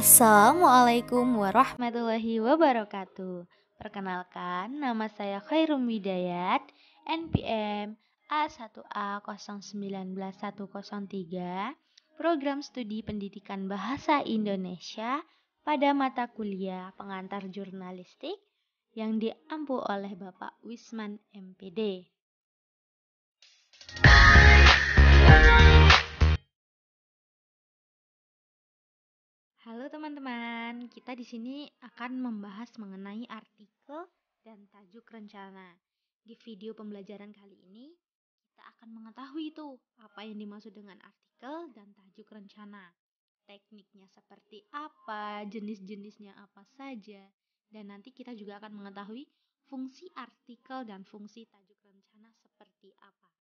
Assalamualaikum warahmatullahi wabarakatuh. Perkenalkan, nama saya Khairum Widayat, NPM A1A0191103, Program Studi Pendidikan Bahasa Indonesia pada mata kuliah Pengantar Jurnalistik yang diampu oleh Bapak Wisman MPD. Halo teman-teman, kita di sini akan membahas mengenai artikel dan tajuk rencana. Di video pembelajaran kali ini, kita akan mengetahui apa yang dimaksud dengan artikel dan tajuk rencana. Tekniknya seperti apa, jenis-jenisnya apa saja, dan nanti kita juga akan mengetahui fungsi artikel dan fungsi tajuk rencana seperti apa.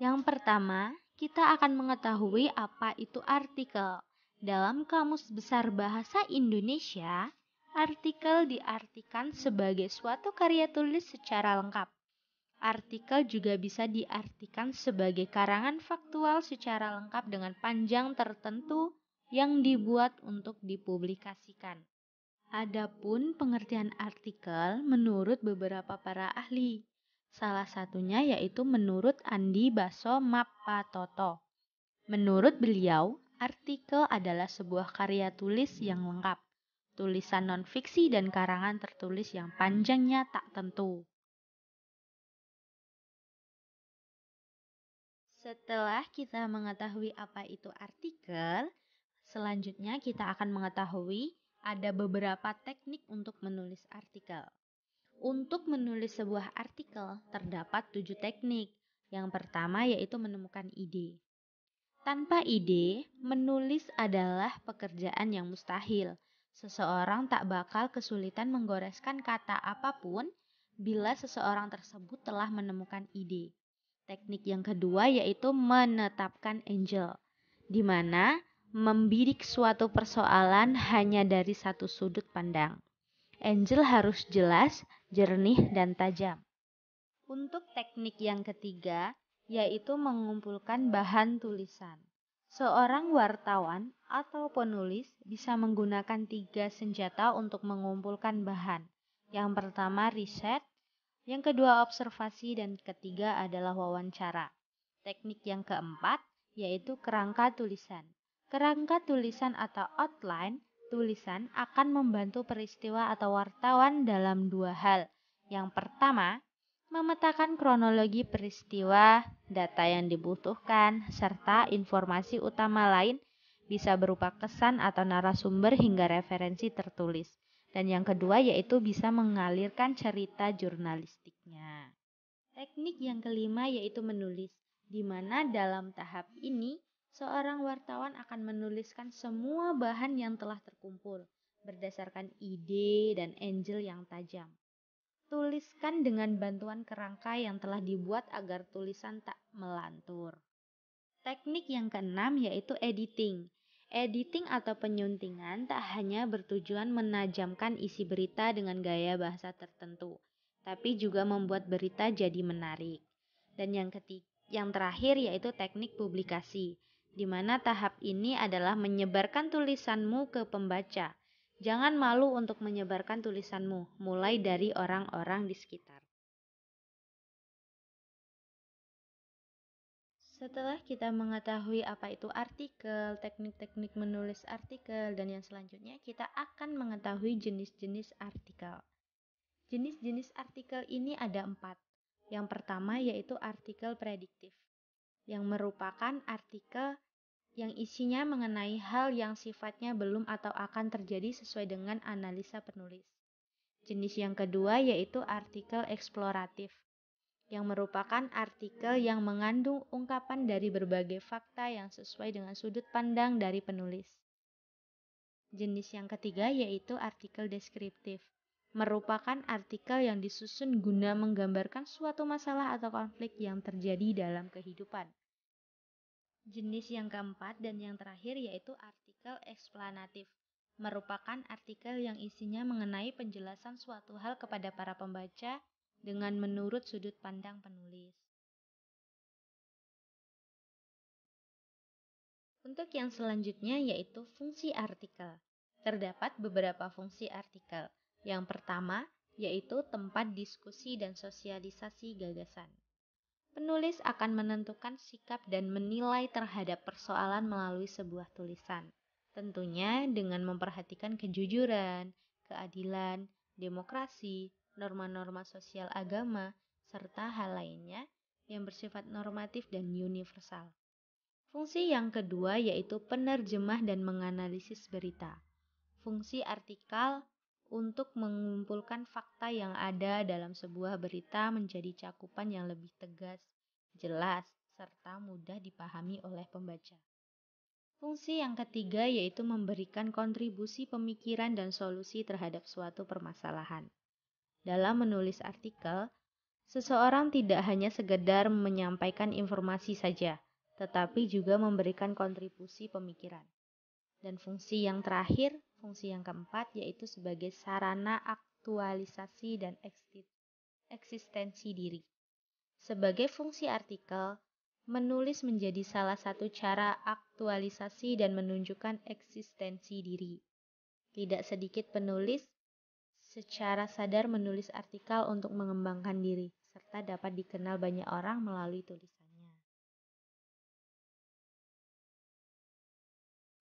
Yang pertama, kita akan mengetahui apa itu artikel. Dalam Kamus Besar Bahasa Indonesia, artikel diartikan sebagai suatu karya tulis secara lengkap. Artikel juga bisa diartikan sebagai karangan faktual secara lengkap dengan panjang tertentu yang dibuat untuk dipublikasikan. Adapun pengertian artikel menurut beberapa para ahli. Salah satunya yaitu menurut Andi Baso Mapatoto. Menurut beliau, artikel adalah sebuah karya tulis yang lengkap, tulisan non-fiksi dan karangan tertulis yang panjangnya tak tentu. Setelah kita mengetahui apa itu artikel, selanjutnya kita akan mengetahui ada beberapa teknik untuk menulis artikel. Untuk menulis sebuah artikel, terdapat 7 teknik. Yang pertama yaitu menemukan ide. Tanpa ide, menulis adalah pekerjaan yang mustahil. Seseorang tak bakal kesulitan menggoreskan kata apapun bila seseorang tersebut telah menemukan ide. Teknik yang kedua yaitu menetapkan angle, di mana membidik suatu persoalan hanya dari satu sudut pandang. Angle harus jelas, jernih, dan tajam. Untuk teknik yang ketiga, yaitu mengumpulkan bahan tulisan. Seorang wartawan atau penulis bisa menggunakan 3 senjata untuk mengumpulkan bahan. Yang pertama riset, yang kedua observasi, dan ketiga adalah wawancara. Teknik yang keempat, yaitu kerangka tulisan. Kerangka tulisan atau outline tulisan akan membantu peristiwa atau wartawan dalam 2 hal. Yang pertama, memetakan kronologi peristiwa, data yang dibutuhkan, serta informasi utama lain bisa berupa kesan atau narasumber hingga referensi tertulis. Dan yang kedua yaitu bisa mengalirkan cerita jurnalistiknya. Teknik yang kelima yaitu menulis, di mana dalam tahap ini seorang wartawan akan menuliskan semua bahan yang telah terkumpul berdasarkan ide dan angle yang tajam. Tuliskan dengan bantuan kerangka yang telah dibuat agar tulisan tak melantur. Teknik yang keenam yaitu editing. Editing atau penyuntingan tak hanya bertujuan menajamkan isi berita dengan gaya bahasa tertentu, tapi juga membuat berita jadi menarik. Dan yang terakhir yaitu teknik publikasi, di mana tahap ini adalah menyebarkan tulisanmu ke pembaca. Jangan malu untuk menyebarkan tulisanmu, mulai dari orang-orang di sekitar. Setelah kita mengetahui apa itu artikel, teknik-teknik menulis artikel, dan yang selanjutnya kita akan mengetahui jenis-jenis artikel. Jenis-jenis artikel ini ada 4. Yang pertama yaitu artikel prediktif, yang merupakan artikel yang isinya mengenai hal yang sifatnya belum atau akan terjadi sesuai dengan analisa penulis. Jenis yang kedua yaitu artikel eksploratif, yang merupakan artikel yang mengandung ungkapan dari berbagai fakta yang sesuai dengan sudut pandang dari penulis. Jenis yang ketiga yaitu artikel deskriptif, merupakan artikel yang disusun guna menggambarkan suatu masalah atau konflik yang terjadi dalam kehidupan. Jenis yang keempat dan yang terakhir yaitu artikel eksplanatif, merupakan artikel yang isinya mengenai penjelasan suatu hal kepada para pembaca dengan menurut sudut pandang penulis. Untuk yang selanjutnya yaitu fungsi artikel. Terdapat beberapa fungsi artikel. Yang pertama yaitu tempat diskusi dan sosialisasi gagasan. Penulis akan menentukan sikap dan menilai terhadap persoalan melalui sebuah tulisan. Tentunya dengan memperhatikan kejujuran, keadilan, demokrasi, norma-norma sosial agama, serta hal lainnya yang bersifat normatif dan universal. Fungsi yang kedua yaitu penerjemah dan menganalisis berita. Fungsi artikel untuk mengumpulkan fakta yang ada dalam sebuah berita menjadi cakupan yang lebih tegas, jelas, serta mudah dipahami oleh pembaca. Fungsi yang ketiga yaitu memberikan kontribusi pemikiran dan solusi terhadap suatu permasalahan. Dalam menulis artikel, seseorang tidak hanya sekedar menyampaikan informasi saja, tetapi juga memberikan kontribusi pemikiran. Dan fungsi yang terakhir, fungsi yang keempat, yaitu sebagai sarana aktualisasi dan eksistensi diri. Sebagai fungsi artikel, menulis menjadi salah satu cara aktualisasi dan menunjukkan eksistensi diri. Tidak sedikit penulis secara sadar menulis artikel untuk mengembangkan diri, serta dapat dikenal banyak orang melalui tulisannya.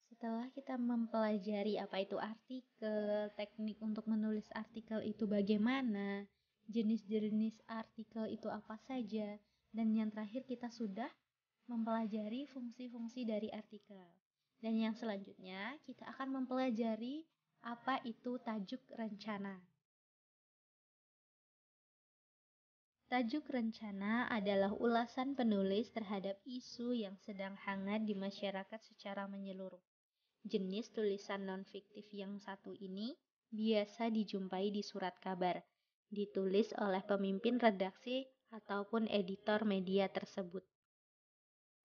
Setelah kita mempelajari apa itu artikel, teknik untuk menulis artikel itu bagaimana, jenis-jenis artikel itu apa saja, dan yang terakhir kita sudah mempelajari fungsi-fungsi dari artikel. Dan yang selanjutnya kita akan mempelajari apa itu tajuk rencana. Tajuk rencana adalah ulasan penulis terhadap isu yang sedang hangat di masyarakat secara menyeluruh. Jenis tulisan non-fiktif yang satu ini biasa dijumpai di surat kabar, ditulis oleh pemimpin redaksi ataupun editor media tersebut.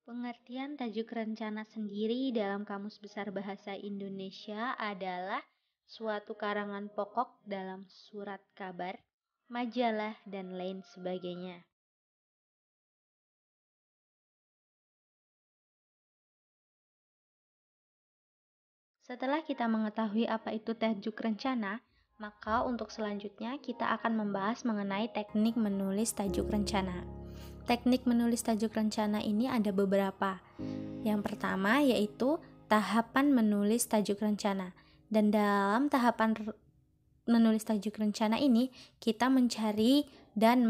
Pengertian tajuk rencana sendiri dalam Kamus Besar Bahasa Indonesia adalah suatu karangan pokok dalam surat kabar, majalah, dan lain sebagainya. Setelah kita mengetahui apa itu tajuk rencana, maka untuk selanjutnya kita akan membahas mengenai teknik menulis tajuk rencana. Teknik menulis tajuk rencana ini ada beberapa. Yang pertama yaitu tahapan menulis tajuk rencana. Dan dalam tahapan menulis tajuk rencana ini, kita mencari dan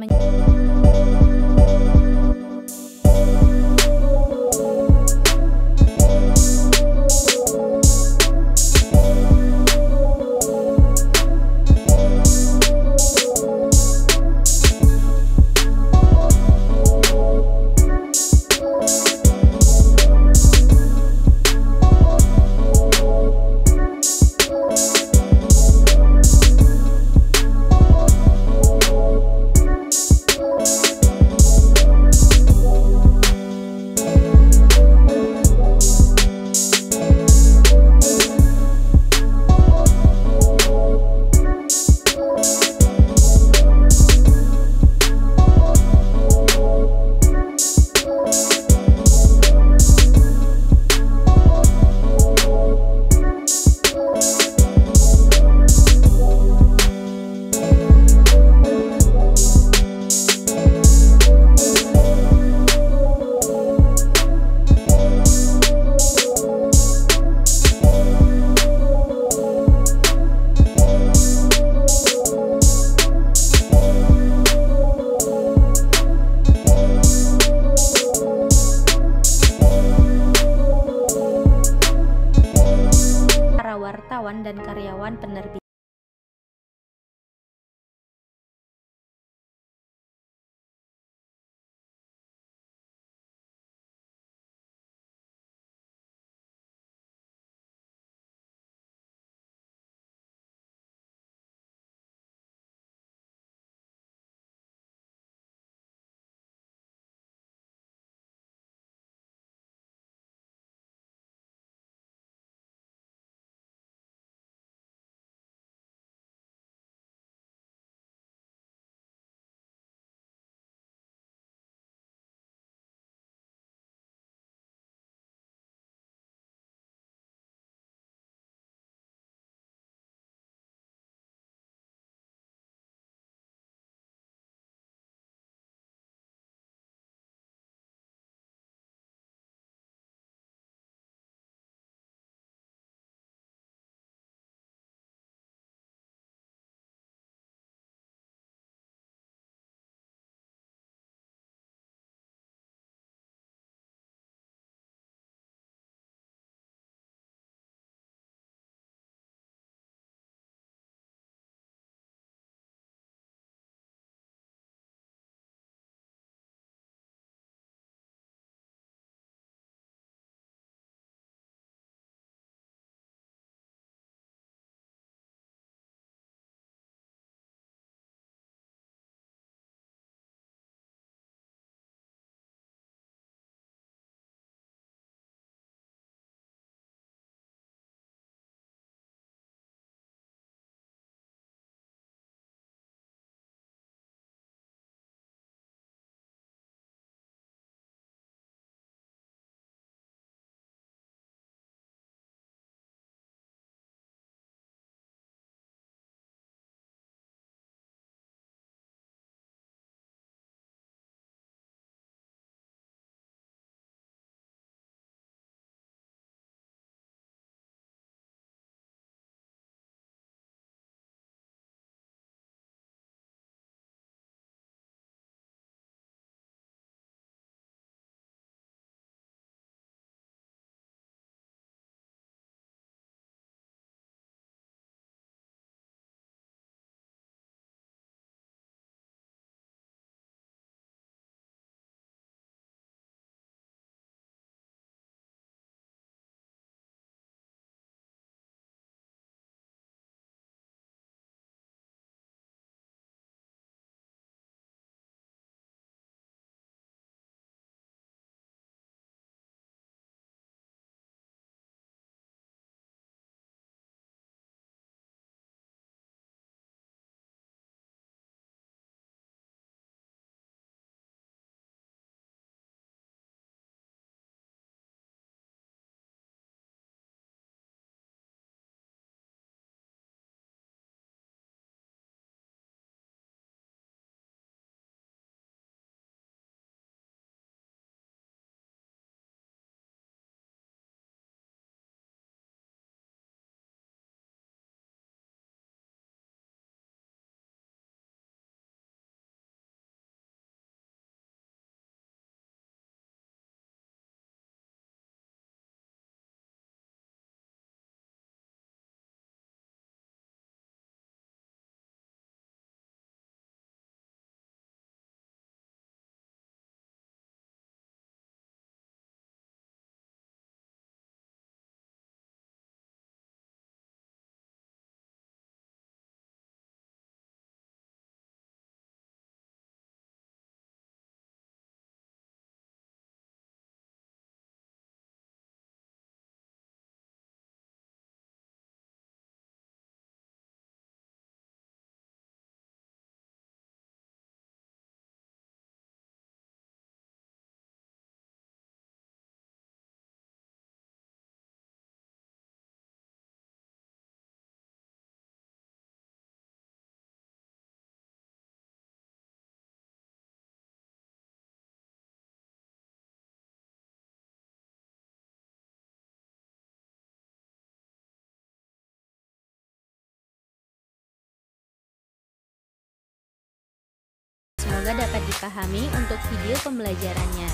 semoga dapat dipahami untuk video pembelajarannya.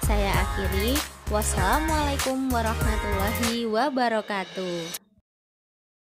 Saya akhiri, wassalamualaikum warahmatullahi wabarakatuh.